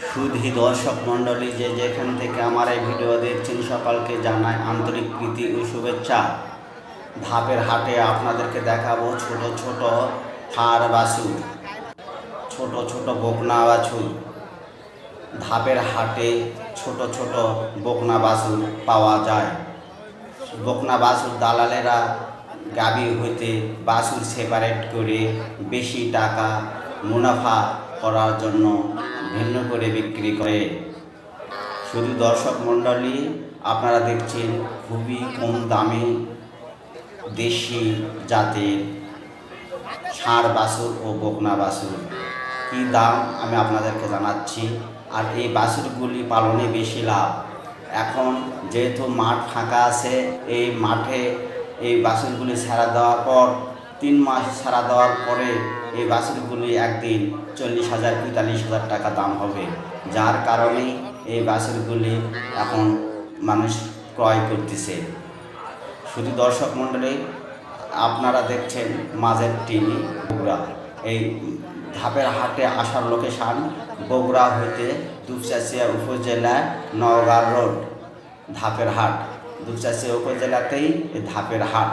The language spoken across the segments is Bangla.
সুধী দর্শক মণ্ডলী যে যেখান থেকে আমার এই ভিডিও দেখছেন সকলকে জানাই আন্তরিক প্রীতি ও শুভেচ্ছা। ধাপের হাটে আপনাদেরকে দেখাবো ছোট ছোট ষাঁড় বাছুর, ছোট ছোট বকনা বাছুর। ধাপের হাটে ছোট ছোট বকনা বাছুর পাওয়া যায়। বকনা বাছুর দালালেরা গাভী হইতে বাছুর সেপারেট করে বেশি টাকা মুনাফা করার জন্য ভিন্ন করে বিক্রি করে। শুধু দর্শক মণ্ডলী আপনারা দেখছেন খুবই কম দামে দেশি জাতের ষাঁড় বাছুর ও বকনা বাছুর। কী দাম আমি আপনাদেরকে জানাচ্ছি। আর এই বাছুরগুলি পালনে বেশি লাভ। এখন যেহেতু মাঠ ফাঁকা আছে, এই মাঠে এই বাছুরগুলি ছাড়া দেওয়ার পর 3 মাস ছাড়া দেওয়ার পরে এই বাছুরগুলি একদিন 40,000 45,000 টাকা দাম হবে। যার কারণে এই বাছুরগুলি এখন মানুষ ক্রয় করতেছে। শুধু দর্শক মণ্ডলী আপনারা দেখছেন মাঝের টিভি বগুড়া। এই ধাপের হাটে আসার লোকেশান বগুড়া হইতে দুপচাচিয়া উপজেলা নওগাঁ রোড ধাপের হাট। দুপচাচিয়া উপজেলাতেই এই ধাপের হাট।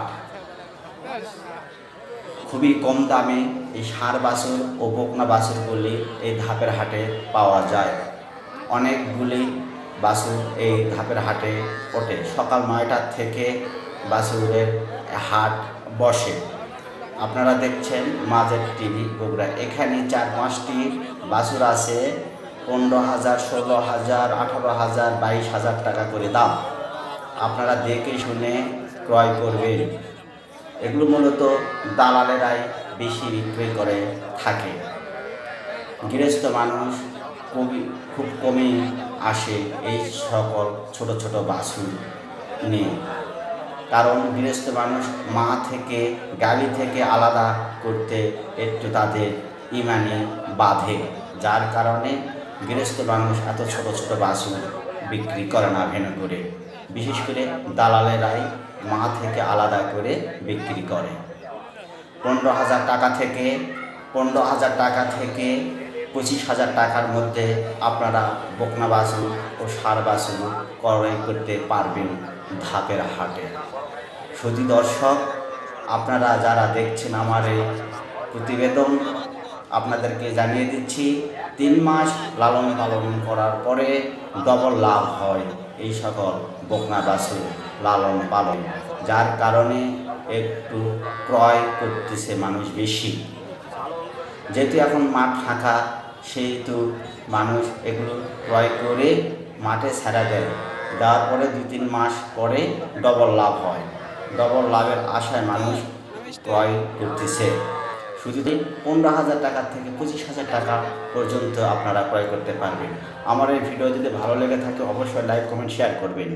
খুবই কম দামে এই ষাঁড় বাছুর ও বকনা বাছুরগুলি এই ধাপের হাটে পাওয়া যায়। অনেকগুলি বাছুর এই ধাপের হাটে ওঠে। সকাল 9টার থেকে বাছুরের হাট বসে। আপনারা দেখছেন মাঝের টিভি বগুড়া। এখানে 4-5টি বাছুর আছে। 15,000, 16,000, 18,000, 22,000 টাকা করে দাম। আপনারা দেখে শুনে ক্রয় করবেন। এগুলো মূলত দালালেরাই বেশি বিক্রি করে থাকে। গৃহস্থ মানুষ খুব কমই আসে এই সকল ছোট ছোট বাছুর নিয়ে। কারণ গৃহস্থ মানুষ মা থেকে গাভী থেকে আলাদা করতে একটু তাদের ইমানে বাঁধে। যার কারণে গৃহস্থ মানুষ এত ছোট ছোট বাছুর বিক্রি করে না ভেন করে। বিশেষ করে দালালেরাই মা থেকে আলাদা করে বিক্রি করে। 15,000 টাকা থেকে 25,000 টাকার মধ্যে আপনারা বকনা বাছুর ও ষাঁড় বাছুর ক্রয় করতে পারবেন ধাপের হাটে। শুধু দর্শক আপনারা যারা দেখছেন আমার এই প্রতিবেদন, আপনাদেরকে জানিয়ে দিচ্ছি 3 মাস লালন পালন করার পরে ডবল লাভ হয় এই সকল বকনা বাছুর লালন পালন। যার কারণে একটু ক্রয় করতেছে মানুষ বেশি। যেহেতু এখন মাঠ ফাঁকা, সেহেতু মানুষ এগুলো ক্রয় করে মাঠে ছেড়ে দেয়। দেওয়ার পরে 2-3 মাস পরে ডবল লাভ হয়। ডবল লাভের আশায় মানুষ ক্রয় করতেছে। শুধু 15,000 টাকা থেকে 25,000 টাকা পর্যন্ত আপনারা ক্রয় করতে পারবেন। আমার এই ভিডিও যদি ভালো লেগে থাকে অবশ্যই লাইক, কমেন্ট, শেয়ার করবেন।